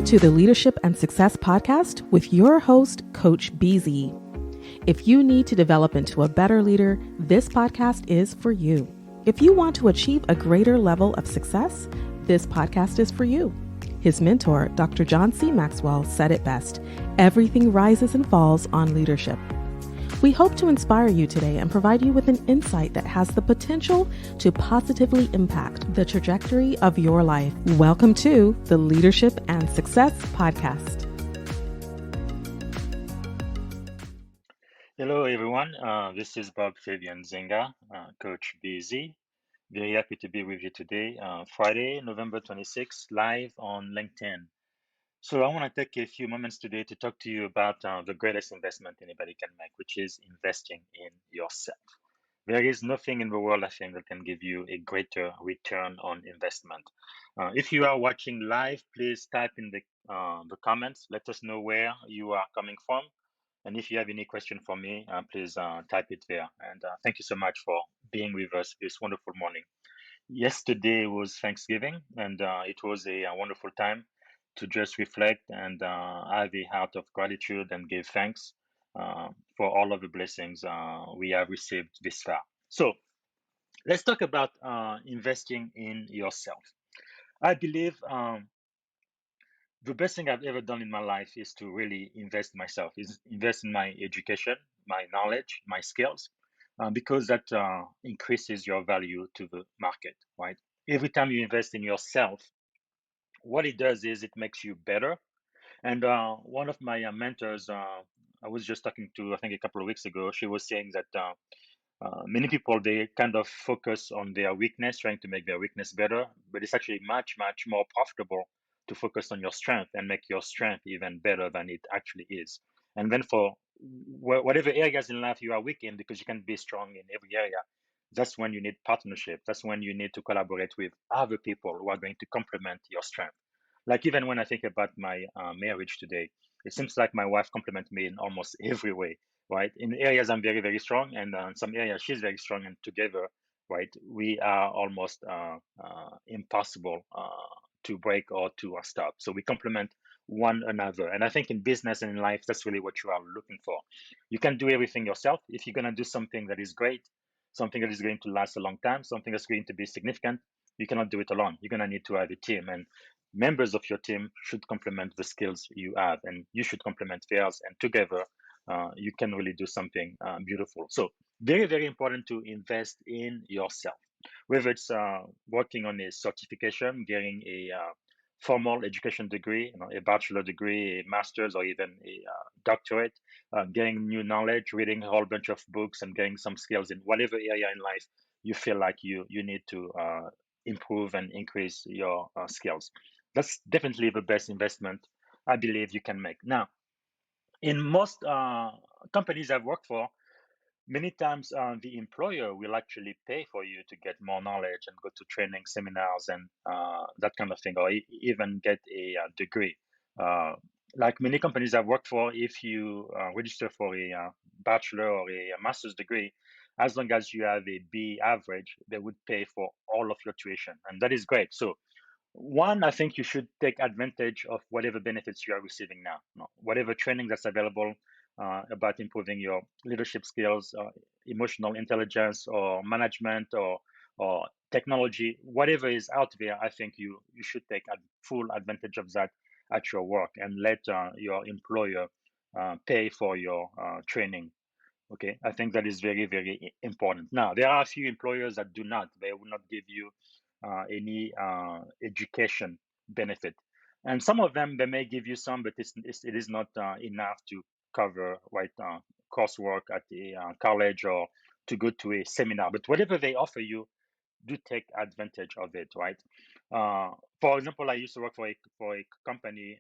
to the Leadership and Success Podcast with your host, Coach BZ. If you need to develop into a better leader, this podcast is for you. If you want to achieve a greater level of success, this podcast is for you. His mentor, Dr. John C. Maxwell, said it best: everything rises and falls on leadership. We hope to inspire you today and provide you with an insight that has the potential to positively impact the trajectory of your life. Welcome to the Leadership and Success Podcast. Hello, everyone. This is Bob Fabian Zenga, Coach BZ. Very happy to be with you today, Friday, November 26th, live on LinkedIn. So I want to take a few moments today to talk to you about the greatest investment anybody can make, which is investing in yourself. There is nothing in the world, I think, that can give you a greater return on investment. If you are watching live, please type in the comments. Let us know where you are coming from. And if you have any question for me, please type it there. And thank you so much for being with us this wonderful morning. Yesterday was Thanksgiving, and it was a wonderful time to just reflect and have a heart of gratitude and give thanks for all of the blessings we have received this far. So let's talk about investing in yourself. I believe the best thing I've ever done in my life is to really invest in myself, is invest in my education, my knowledge, my skills, because that increases your value to the market, right? Every time you invest in yourself, what it does is it makes you better. And one of my mentors, I was just talking to, I think a couple of weeks ago, she was saying that many people, they kind of focus on their weakness, trying to make their weakness better, but it's actually much, much more profitable to focus on your strength and make your strength even better than it actually is. And then for whatever areas in life you are weak in, because you can be strong in every area, that's when you need partnership. That's when you need to collaborate with other people who are going to complement your strength. Like even when I think about my marriage today, it seems like my wife complements me in almost every way, right? In areas I'm very, very strong, and in some areas she's very strong, and together, right, we are almost impossible to break or to stop. So we complement one another. And I think in business and in life, that's really what you are looking for. You can do everything yourself. If you're going to do something that is great, something that is going to last a long time, something that's going to be significant, you cannot do it alone. You're going to need to have a team. And members of your team should complement the skills you have, and you should complement theirs, and together you can really do something beautiful. So very, very important to invest in yourself, whether it's working on a certification, getting a formal education degree, a bachelor degree, a master's, or even a doctorate, getting new knowledge, reading a whole bunch of books, and getting some skills in whatever area in life you feel like you need to improve and increase your skills. That's definitely the best investment I believe you can make. Now, in most companies I've worked for, many times the employer will actually pay for you to get more knowledge and go to training seminars and that kind of thing, or even get a degree. Uh, like many companies I've worked for, if you register for a bachelor or a master's degree, as long as you have a B average, they would pay for all of your tuition, and that is great. So one, I think you should take advantage of whatever benefits you are receiving now. Whatever training that's available about improving your leadership skills, emotional intelligence, or management, or technology, whatever is out there, I think you should take full advantage of that at your work and let your employer pay for your training. Okay, I think that is very, very important. Now, there are a few employers that do not. They will not give you any education benefit. And some of them, they may give you some, but it is not enough to cover coursework at the college or to go to a seminar. But whatever they offer you, do take advantage of it, right? For example, I used to work for a company.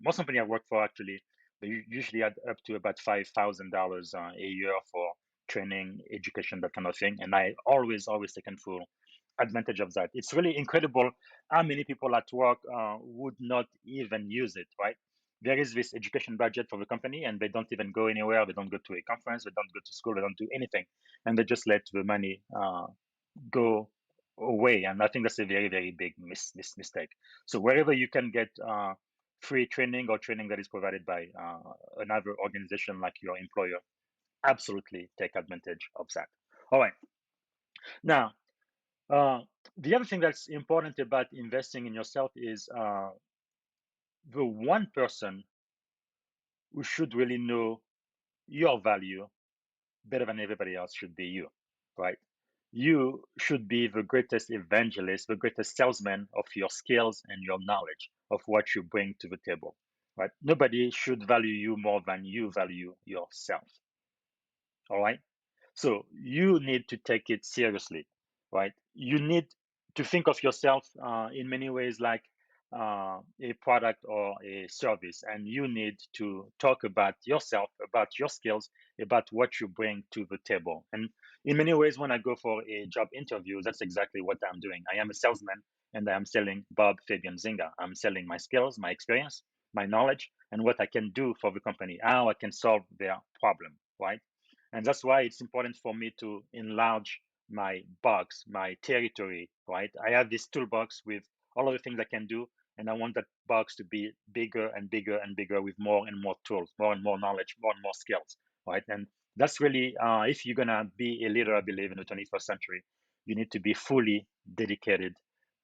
Most company I work for actually, they usually add up to about $5,000 a year for training, education, that kind of thing. And I always taken full advantage of that. It's really incredible how many people at work would not even use it, right? There is this education budget for the company, and they don't even go anywhere. They don't go to a conference. They don't go to school. They don't do anything, and they just let the money go away. And I think that's a very, very big mistake. So wherever you can get free training or training that is provided by another organization like your employer, absolutely take advantage of that. All right. Now, uh, the other thing that's important about investing in yourself is the one person who should really know your value better than everybody else should be you, right? You should be the greatest evangelist, the greatest salesman of your skills and your knowledge of what you bring to the table, right? Nobody should value you more than you value yourself, all right? So you need to take it seriously, right? You need to think of yourself in many ways like a product or a service, and you need to talk about yourself, about your skills, about what you bring to the table. And in many ways, when I go for a job interview, that's exactly what I'm doing. I am a salesman, and I am selling Bob Fabian Zinga. I'm selling my skills, my experience, my knowledge, and what I can do for the company, how I can solve their problem, right? And that's why it's important for me to enlarge my box, my territory, right? I have this toolbox with all of the things I can do, and I want that box to be bigger and bigger and bigger with more and more tools, more and more knowledge, more and more skills, right? And that's really, if you're gonna be a leader, I believe, in the 21st century, you need to be fully dedicated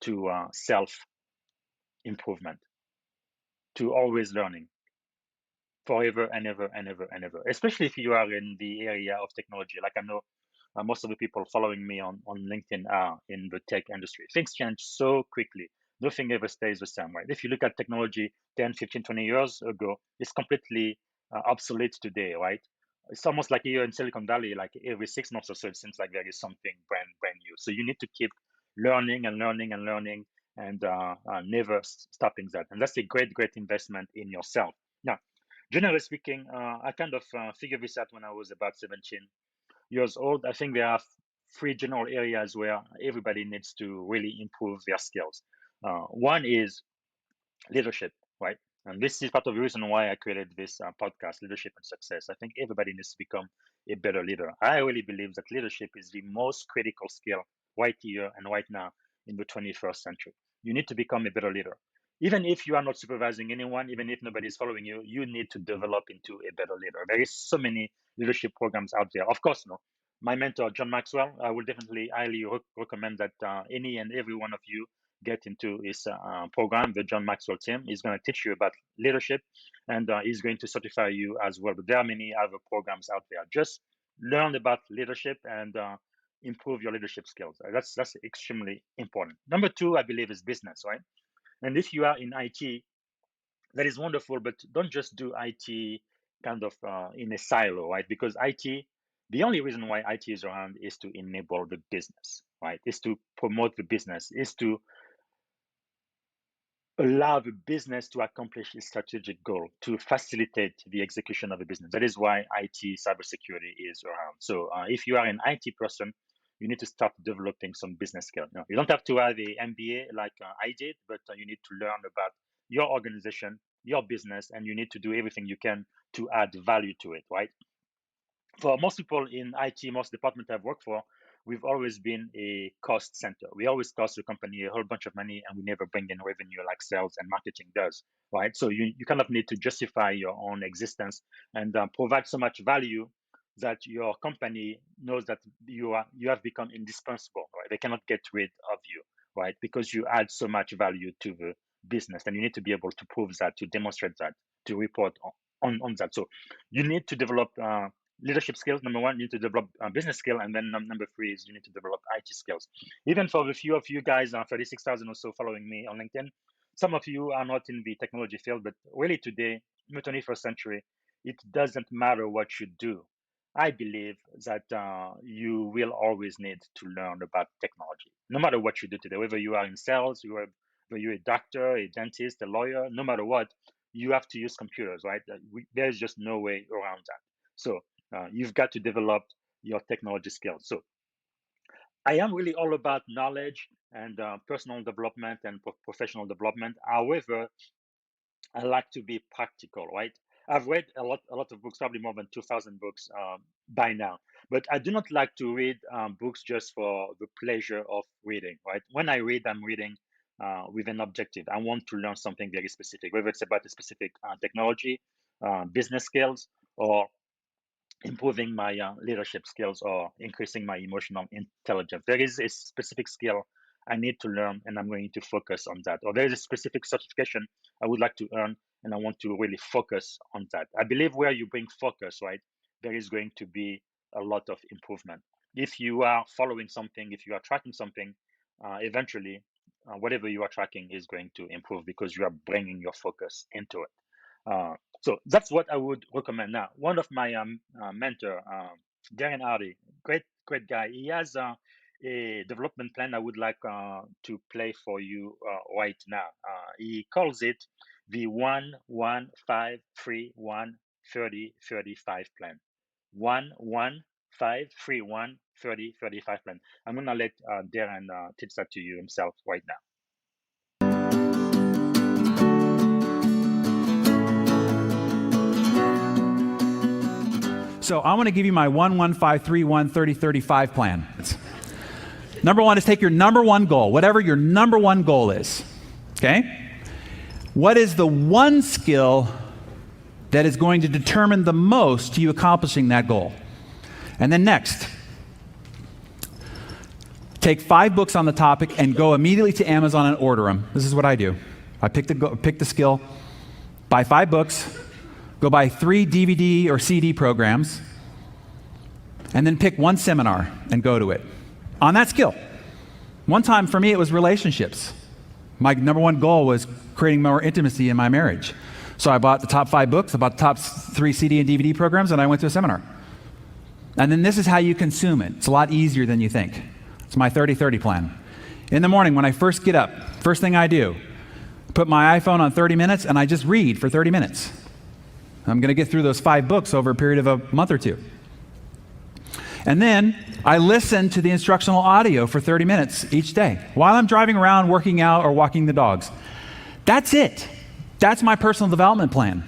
to self improvement, to always learning, forever and ever and ever and ever, especially if you are in the area of technology. Like I know most of the people following me on LinkedIn are in the tech industry. Things change so quickly. Nothing ever stays the same, right? If you look at technology 10, 15, 20 years ago, it's completely obsolete today, right? It's almost like here in Silicon Valley, like every 6 months or so, it seems like there is something brand new. So you need to keep learning and learning and learning and never stopping that. And that's a great investment in yourself. Now, generally speaking, I kind of figured this out when I was about 17 years old. I think there are three general areas where everybody needs to really improve their skills. One is leadership, right? And this is part of the reason why I created this podcast, Leadership and Success. I think everybody needs to become a better leader. I really believe that leadership is the most critical skill right here and right now in the 21st century. You need to become a better leader. Even if you are not supervising anyone, even if nobody is following you, you need to develop into a better leader. There is so many leadership programs out there. Of course, no. My mentor, John Maxwell, I will definitely highly recommend that any and every one of you get into his program, the John Maxwell team. He's going to teach you about leadership, and he's going to certify you as well. But there are many other programs out there. Just learn about leadership and improve your leadership skills. That's extremely important. Number two, I believe, is business, right? And if you are in IT, that is wonderful, but don't just do IT kind of in a silo, right? Because IT, the only reason why IT is around is to enable the business, right? Is to promote the business, is to allow the business to accomplish its strategic goal, to facilitate the execution of the business. That is why IT cybersecurity is around. So if you are an IT person, you need to start developing some business skills. Now, you don't have to have a MBA like I did, but you need to learn about your organization, your business, and you need to do everything you can to add value to it, right? For most people in IT, most departments I've worked for, we've always been a cost center. We always cost the company a whole bunch of money and we never bring in revenue like sales and marketing does, right? So you kind of need to justify your own existence and provide so much value that your company knows that you have become indispensable, right? They cannot get rid of you, right? Because you add so much value to the business, and you need to be able to prove that, to demonstrate that, to report on that. So you need to develop leadership skills. Number one, you need to develop business skill, and then number three is you need to develop IT skills. Even for the few of you guys, 36,000 or so following me on LinkedIn, some of you are not in the technology field, but really today, in the 21st century, it doesn't matter what you do. I believe that you will always need to learn about technology, no matter what you do today, whether you are in sales, whether you're a doctor, a dentist, a lawyer, no matter what, you have to use computers, right? There's just no way around that. So you've got to develop your technology skills. So I am really all about knowledge and personal development and professional development. However, I like to be practical, right? I've read a lot of books, probably more than 2,000 books by now. But I do not like to read books just for the pleasure of reading, right? When I read, I'm reading with an objective. I want to learn something very specific, whether it's about a specific technology, business skills, or improving my leadership skills or increasing my emotional intelligence. There is a specific skill I need to learn, and I'm going to focus on that. Or there is a specific certification I would like to earn, and I want to really focus on that. I believe where you bring focus, right, there is going to be a lot of improvement. If you are following something, if you are tracking something, eventually, whatever you are tracking is going to improve because you are bringing your focus into it. So that's what I would recommend. Now, one of my mentor, Darren Hardy, great guy. He has a development plan I would like to play for you right now. He calls it the 1-1-5-3-1-30-35 plan. 1-1-5-3-1-30-35 plan. I'm gonna let Darren teach that to you himself right now. So I want to give you my 1-1-5-3-1-30-35 plan. Number one is take your number one goal, whatever your number one goal is. Okay? What is the one skill that is going to determine the most to you accomplishing that goal? And then next, take 5 books on the topic and go immediately to Amazon and order them. This is what I do. I pick the skill, buy 5 books, go buy 3 DVD or CD programs, and then pick one seminar and go to it on that skill. One time for me, it was relationships. My number one goal was creating more intimacy in my marriage. So I bought the top 5 books, I bought the top 3 CD and DVD programs, and I went to a seminar. And then this is how you consume it. It's a lot easier than you think. It's my 30-30 plan. In the morning, when I first get up, first thing I do, put my iPhone on 30 minutes, and I just read for 30 minutes. I'm going to get through those 5 books over a period of a month or 2. And then I listen to the instructional audio for 30 minutes each day while I'm driving around, working out, or walking the dogs. That's it. That's my personal development plan.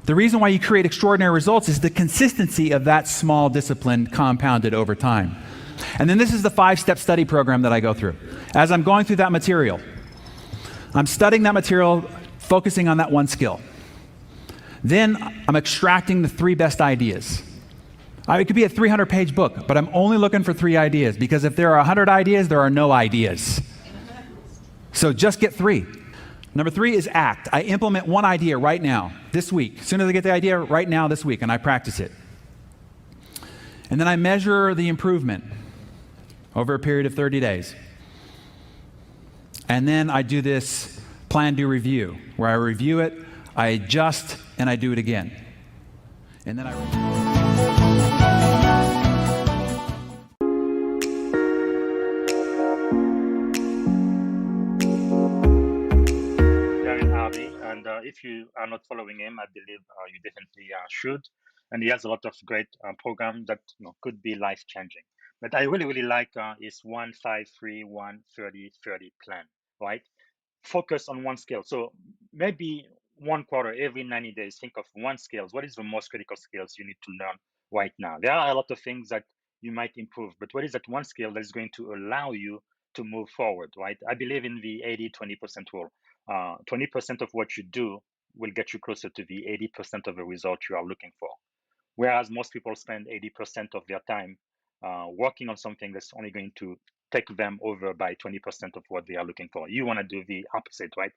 The reason why you create extraordinary results is the consistency of that small discipline compounded over time. And then this is the 5-step study program that I go through. As I'm going through that material, I'm studying that material, focusing on that one skill. Then I'm extracting the 3 best ideas. It could be a 300-page book, but I'm only looking for 3 ideas because if there are 100 ideas, there are no ideas. So just get 3. Number 3 is act. I implement one idea right now, this week. As soon as I get the idea, right now, this week, and I practice it. And then I measure the improvement over a period of 30 days. And then I do this plan, do, review, where I review it, I adjust, and I do it again. And then Darren Harvey, and if you are not following him, I believe you definitely should. And he has a lot of great programs that could be life changing. But I really like his 1-5-3-1-30-30 plan, right? Focus on one skill. So maybe one quarter every 90 days, think of one skill. What is the most critical skills you need to learn right now? There are a lot of things that you might improve, but what is that one skill that is going to allow you to move forward, right? I believe in the 80-20% rule. 20% of what you do will get you closer to the 80% of the result you are looking for. Whereas most people spend 80% of their time working on something that's only going to take them over by 20% of what they are looking for. You want to do the opposite, right?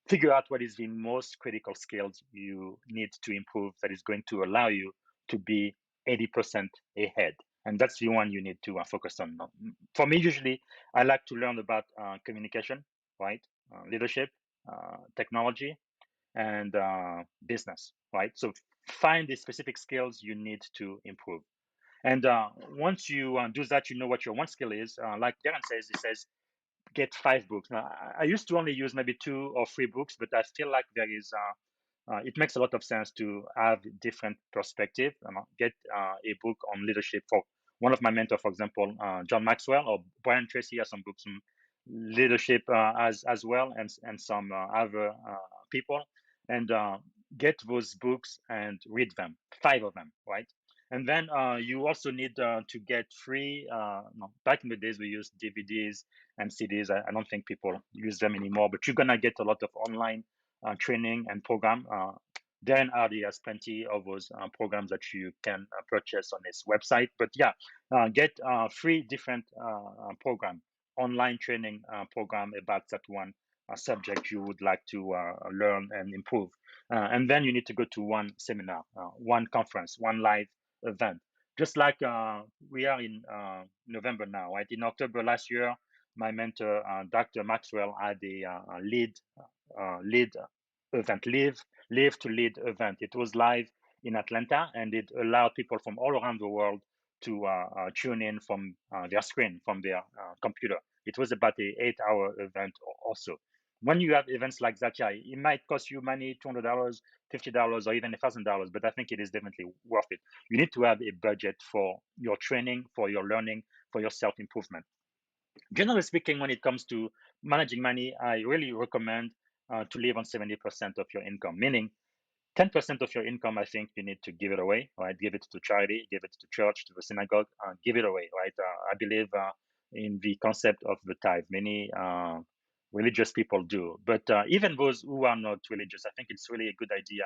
Figure out what is the most critical skills you need to improve that is going to allow you to be 80% ahead. And that's the one you need to focus on. For me, usually, I like to learn about communication, right? Leadership, technology, and business, right? So find the specific skills you need to improve. And once you do that, you know what your one skill is. Like Darren says, he says, get 5 books. Now, I used to only use maybe 2 or 3 books, but I feel like it makes a lot of sense to have different perspective. Get a book on leadership for one of my mentors, for example, John Maxwell, or Brian Tracy has some books on leadership as well, and some other people. And get those books and read them, 5 of them, right? And then you also need to get free. No, back in the days, we used DVDs and CDs. I don't think people use them anymore, but you're gonna get a lot of online training and program. Dan Hardy has plenty of those programs that you can purchase on his website. But yeah, get free different program, online training program about that one subject you would like to learn and improve. And then you need to go to one seminar, one conference, one live event. Just like we are in November now, right? In October last year, my mentor, Dr. Maxwell, had a lead event, live to lead event. It was live in Atlanta, and it allowed people from all around the world to tune in from their screen, from their computer. It was about a 8-hour event also. When you have events like that, yeah, it might cost you money, $200, $50, or even $1,000, but I think it is definitely worth it. You need to have a budget for your training, for your learning, for your self-improvement. Generally speaking, when it comes to managing money, I really recommend to live on 70% of your income, meaning 10% of your income, I think you need to give it away, right? Give it to charity, give it to church, to the synagogue, give it away, right? I believe in the concept of the tithe. Many religious people do, but even those who are not religious, I think it's really a good idea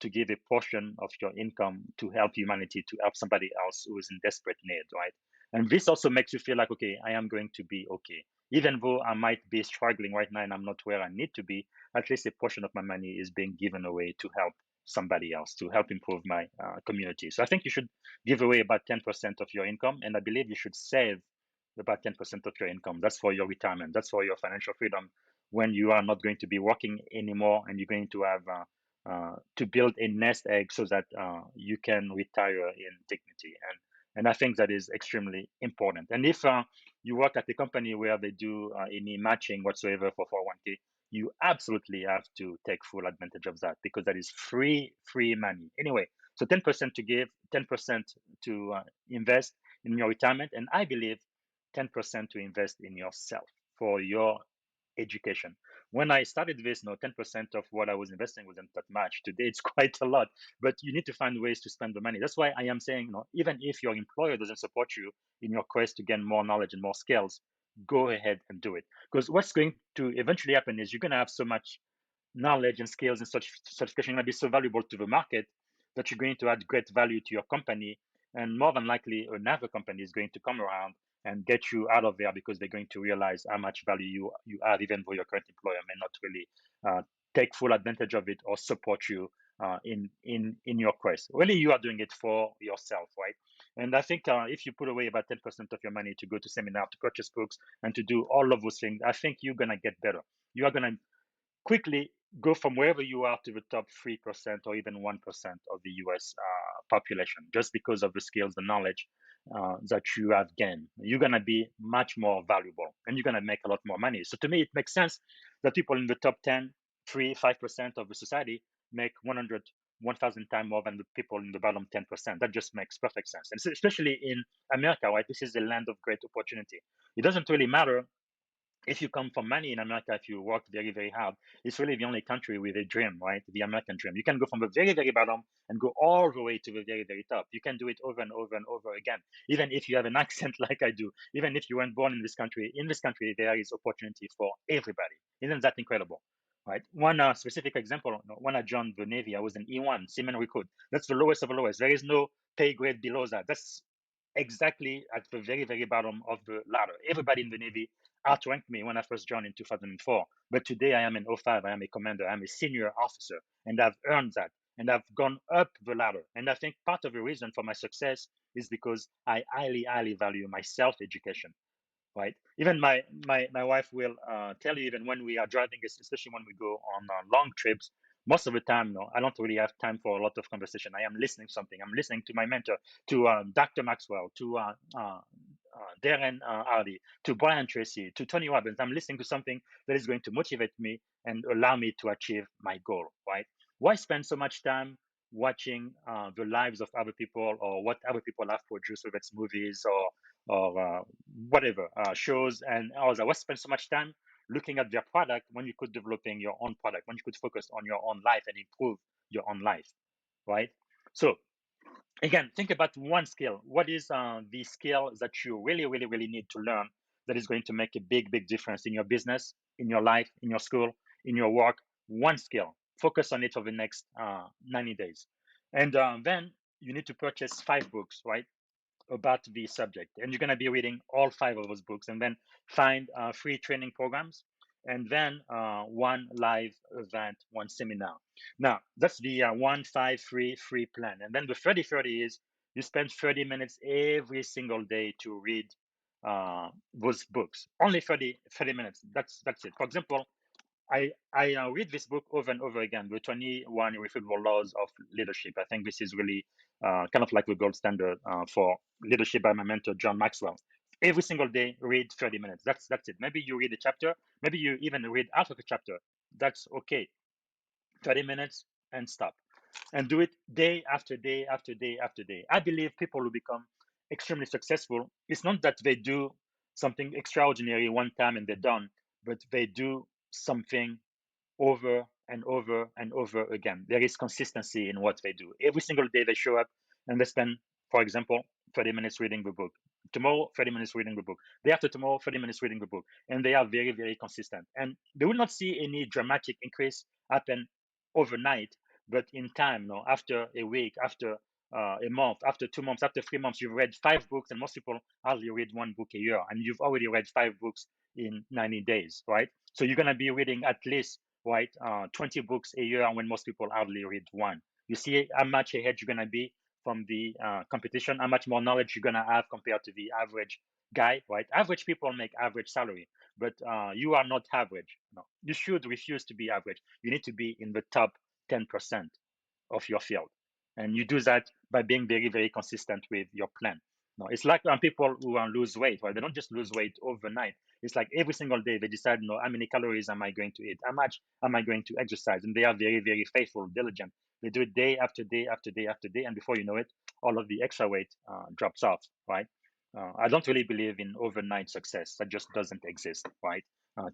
to give a portion of your income to help humanity, to help somebody else who is in desperate need, right? And this also makes you feel like, okay, I am going to be okay. Even though I might be struggling right now and I'm not where I need to be, at least a portion of my money is being given away to help somebody else, to help improve my community. So I think you should give away about 10% of your income, and I believe you should save about 10% of your income. That's for your retirement. That's for your financial freedom when you are not going to be working anymore and you're going to have to build a nest egg so that you can retire in dignity. And I think that is extremely important. And if you work at a company where they do any matching whatsoever for 401k, you absolutely have to take full advantage of that because that is free money. Anyway, so 10% to give, 10% to invest in your retirement, and I believe 10% to invest in yourself for your education. When I started this, 10% of what I was investing wasn't that much. Today, it's quite a lot, but you need to find ways to spend the money. That's why I am saying, even if your employer doesn't support you in your quest to gain more knowledge and more skills, go ahead and do it. Because what's going to eventually happen is you're going to have so much knowledge and skills and such certification going to be so valuable to the market that you're going to add great value to your company. And more than likely, another company is going to come around and get you out of there because they're going to realize how much value you add, even though your current employer may not really take full advantage of it or support you in your quest. Really, you are doing it for yourself, right? And I think if you put away about 10% of your money to go to seminar, to purchase books, and to do all of those things, I think you're gonna get better. You are gonna quickly go from wherever you are to the top 3% or even 1% of the US population just because of the skills, the knowledge that you have gained. You're going to be much more valuable and you're going to make a lot more money. So to me, it makes sense that people in the top 10, 3, 5% of the society make 100, 1,000 times more than the people in the bottom 10%. That just makes perfect sense. And especially in America, right? This is a land of great opportunity. It doesn't really matter if you come from money in America, if you work very, very hard, it's really the only country with a dream, right? The American dream. You can go from the very, very bottom and go all the way to the very, very top. You can do it over and over and over again, even if you have an accent like I do. Even if you weren't born in this country, there is opportunity for everybody. Isn't that incredible? Right. One specific example, when I joined the Navy, I was an E1, seaman recruit. That's the lowest of the lowest. There is no pay grade below that. That's exactly at the very, very bottom of the ladder. Everybody in the Navy outranked me when I first joined in 2004. But today I am an O5, I am a commander, I'm a senior officer, and I've earned that. And I've gone up the ladder. And I think part of the reason for my success is because I highly, highly value my self education, right? Even my wife will tell you, even when we are driving, especially when we go on long trips, most of the time, no, I don't really have time for a lot of conversation. I am listening to something. I'm listening to my mentor, to Dr. Maxwell, to Darren Hardy, to Brian Tracy, to Tony Robbins. I'm listening to something that is going to motivate me and allow me to achieve my goal, right? Why spend so much time watching the lives of other people or what other people have produced, whether it's movies or whatever shows and others? Why spend so much time looking at their product when you could developing your own product, when you could focus on your own life and improve your own life, right? So Again, think about one skill. What is the skill that you really, really, really need to learn that is going to make a big, big difference in your business, in your life, in your school, in your work? One skill. Focus on it for the next 90 days. And then you need to purchase 5 books, right? About the subject, and you're going to be reading all 5 of those books, and then find 3 training programs, and then one live event, one seminar. Now that's the 1-5-3-3 plan, and then the 30-30 is you spend 30 minutes every single day to read those books. Only 30 minutes. That's it. For example, I read this book over and over again, the 21 Irrefutable Laws of Leadership. I think this is really kind of like the gold standard for leadership by my mentor, John Maxwell. Every single day, read 30 minutes. That's it. Maybe you read a chapter, maybe you even read half of a chapter. That's okay. 30 minutes and stop. And do it day after day after day after day. I believe people who become extremely successful, it's not that they do something extraordinary one time and they're done, but they do something over and over and over again. There is consistency in what they do. Every single day they show up and they spend, for example, 30 minutes reading the book. Tomorrow, 30 minutes reading the book. Day after tomorrow, 30 minutes reading the book. And they are very, very consistent. And they will not see any dramatic increase happen overnight, but in time, after a week, after a month, after 2 months, after 3 months, you've read 5 books, and most people hardly read one book a year, and you've already read 5 books in 90 days, right? So you're going to be reading at least, right, 20 books a year when most people hardly read one. You see how much ahead you're going to be from the competition, how much more knowledge you're going to have compared to the average guy, right? Average people make average salary, but you are not average. No, you should refuse to be average. You need to be in the top 10% of your field. And you do that by being very, very consistent with your plan. No, it's like people who lose weight, right? They don't just lose weight overnight. It's like every single day they decide, no, how many calories am I going to eat? How much am I going to exercise? And they are very, very faithful, diligent. They do it day after day after day after day. And before you know it, all of the extra weight drops off, right? I don't really believe in overnight success. That just doesn't exist, right?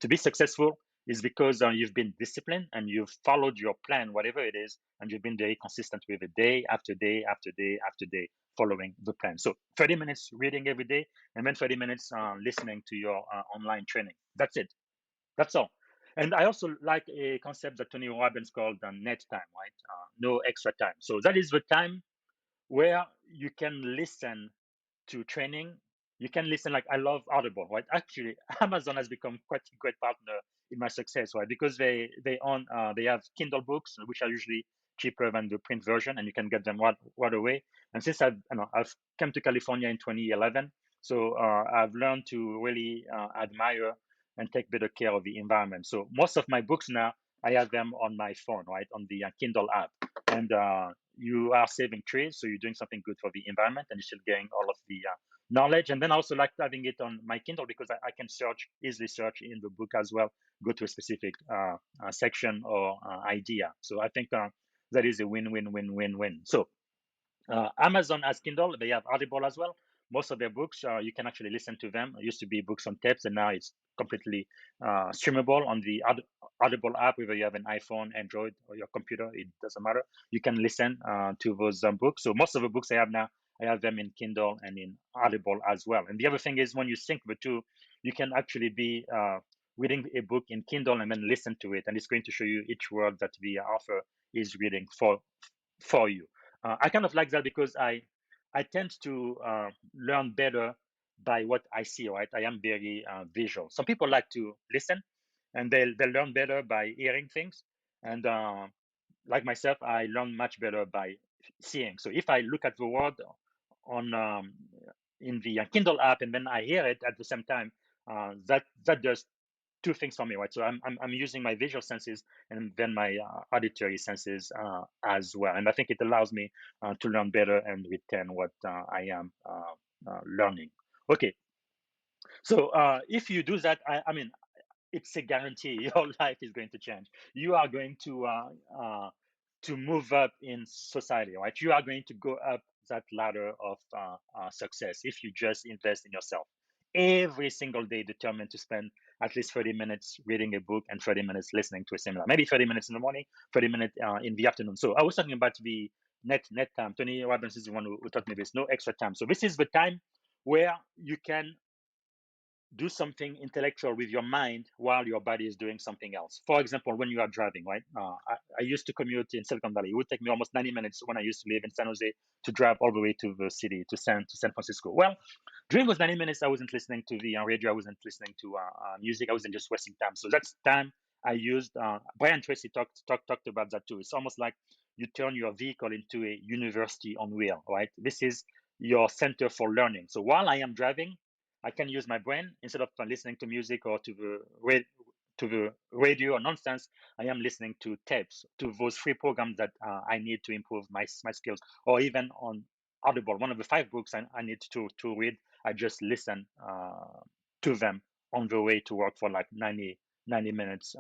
To be successful is because you've been disciplined and you've followed your plan, whatever it is, and you've been very consistent with it day after day after day after day, following the plan. So 30 minutes reading every day, and then 30 minutes listening to your online training. That's it. That's all. And I also like a concept that Tony Robbins called net time, right? No extra time. So that is the time where you can listen to training. You can listen, like I love Audible, right? Actually, Amazon has become quite a great partner in my success, right? Because they have Kindle books, which are usually cheaper than the print version, and you can get them right away. And since I've come to California in 2011, so I've learned to really admire and take better care of the environment. So most of my books now, I have them on my phone, right, on the Kindle app, and you are saving trees, so you're doing something good for the environment, and you're still getting all of the knowledge. And then I also like having it on my Kindle because I can easily search in the book as well, go to a specific section or idea. So I think that is a win-win-win-win-win. So Amazon has Kindle. They have Audible as well. Most of their books, you can actually listen to them. It used to be books on tapes, and now it's completely streamable on the Audible app. Whether you have an iPhone, Android, or your computer, it doesn't matter. You can listen to those books. So most of the books I have now, I have them in Kindle and in Audible as well. And the other thing is, when you sync the two, you can actually be reading a book in Kindle and then listen to it, and it's going to show you each word that the author is reading for you. I kind of like that because I tend to learn better by what I see. Right, I am very visual. Some people like to listen, and they learn better by hearing things. And like myself, I learn much better by seeing. So if I look at the word on in the Kindle app and then I hear it at the same time, that does two things for me, right? So I'm using my visual senses and then my auditory senses as well, and I think it allows me to learn better and retain what I am learning. Okay, so if you do that, I mean, it's a guarantee your life is going to change. You are going to move up in society, right? You are going to go up that ladder of success if you just invest in yourself. Every single day, determined to spend at least 30 minutes reading a book and 30 minutes listening to a seminar. Maybe 30 minutes in the morning, 30 minutes in the afternoon. So I was talking about the net time. Tony Robbins is the one who taught me this. No extra time. So this is the time where you can do something intellectual with your mind while your body is doing something else. For example, when you are driving, right? I used to commute in Silicon Valley. It would take me almost 90 minutes when I used to live in San Jose to drive all the way to the city, to San Francisco. Well, during those 90 minutes, I wasn't listening to the radio. I wasn't listening to music. I wasn't just wasting time. So that's time I used. Brian Tracy talked about that too. It's almost like you turn your vehicle into a university on wheel, right? This is your center for learning. So while I am driving, I can use my brain instead of listening to music or to the radio or nonsense. I am listening to tapes, to those free programs that I need to improve my skills, or even on Audible. One of the 5 books I need to read, I just listen to them on the way to work for like 90 minutes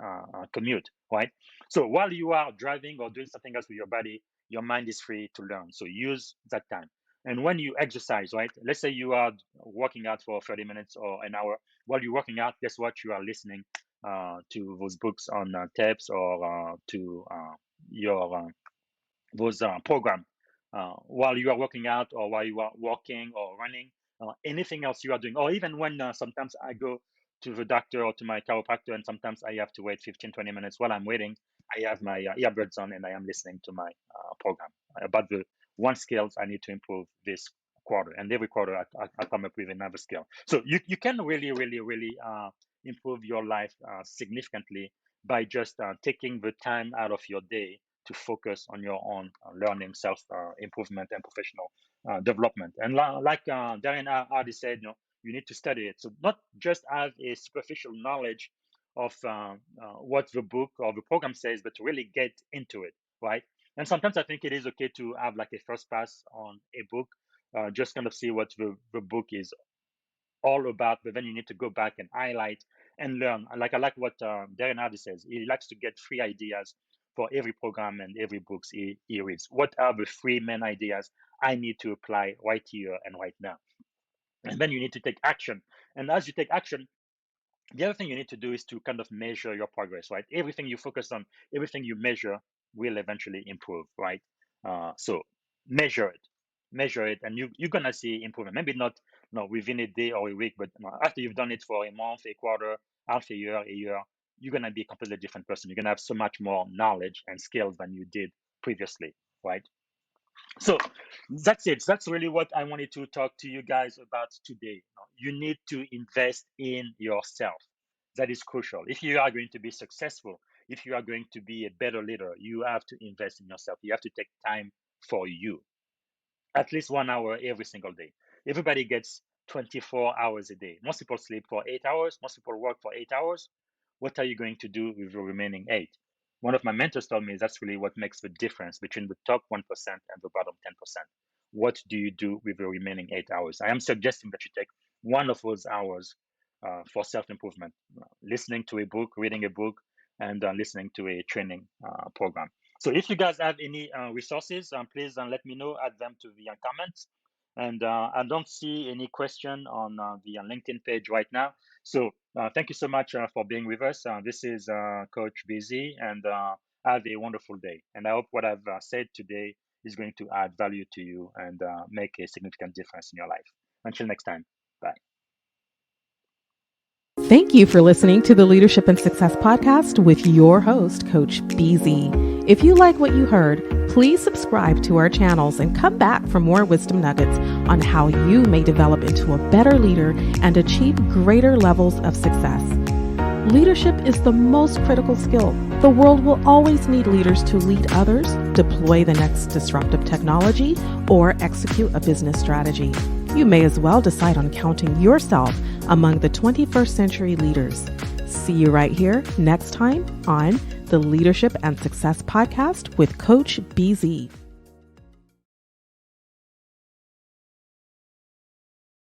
commute, right? So while you are driving or doing something else with your body, your mind is free to learn. So use that time. And when you exercise, right? Let's say you are working out for 30 minutes or an hour. While you're working out, guess what? You are listening to those books on tapes or to your those program while you are working out or while you are walking or running, anything else you are doing, or even when sometimes I go to the doctor or to my chiropractor and sometimes I have to wait 15-20 minutes. While I'm waiting, I have my earbuds on and I am listening to my program about the one skills I need to improve this quarter, and every quarter I come up with another skill. So you can really improve your life significantly by just taking the time out of your day to focus on your own learning, self improvement, and professional development. And like Darren already said, you need to study it. So not just have a superficial knowledge of what the book or the program says, but to really get into it, right? And sometimes I think it is okay to have like a first pass on a book, just kind of see what the book is all about, but then you need to go back and highlight and learn. I like what Darren Hardy says. He likes to get 3 ideas for every program and every books he reads. What are the 3 main ideas I need to apply right here and right now? And then you need to take action. And as you take action, the other thing you need to do is to kind of measure your progress, right? Everything you focus on, everything you measure will eventually improve, right? So measure it, and you're gonna see improvement. Maybe not within a day or a week, but after you've done it for a month, a quarter, half a year, you're gonna be a completely different person. You're gonna have so much more knowledge and skills than you did previously, right? So that's it. That's really what I wanted to talk to you guys about today. You need to invest in yourself. That is crucial. If you are going to be successful, if you are going to be a better leader, you have to invest in yourself. You have to take time for you, at least 1 hour every single day. Everybody gets 24 hours a day. Most people sleep for 8 hours. Most people work for 8 hours. What are you going to do with the remaining 8? One of my mentors told me that's really what makes the difference between the top 1% and the bottom 10%. What do you do with the remaining 8 hours? I am suggesting that you take one of those hours for self-improvement, listening to a book, reading a book, and listening to a training program. So if you guys have any resources, please let me know, add them to the comments. And I don't see any question on the LinkedIn page right now. So thank you so much for being with us. This is Coach BZ, and have a wonderful day. And I hope what I've said today is going to add value to you and make a significant difference in your life. Until next time, bye. Thank you for listening to the Leadership and Success Podcast with your host, Coach BZ. If you like what you heard, please subscribe to our channels and come back for more wisdom nuggets on how you may develop into a better leader and achieve greater levels of success. Leadership is the most critical skill. The world will always need leaders to lead others, deploy the next disruptive technology, or execute a business strategy. You may as well decide on counting yourself among the 21st century leaders. See you right here next time on the Leadership and Success Podcast with Coach BZ.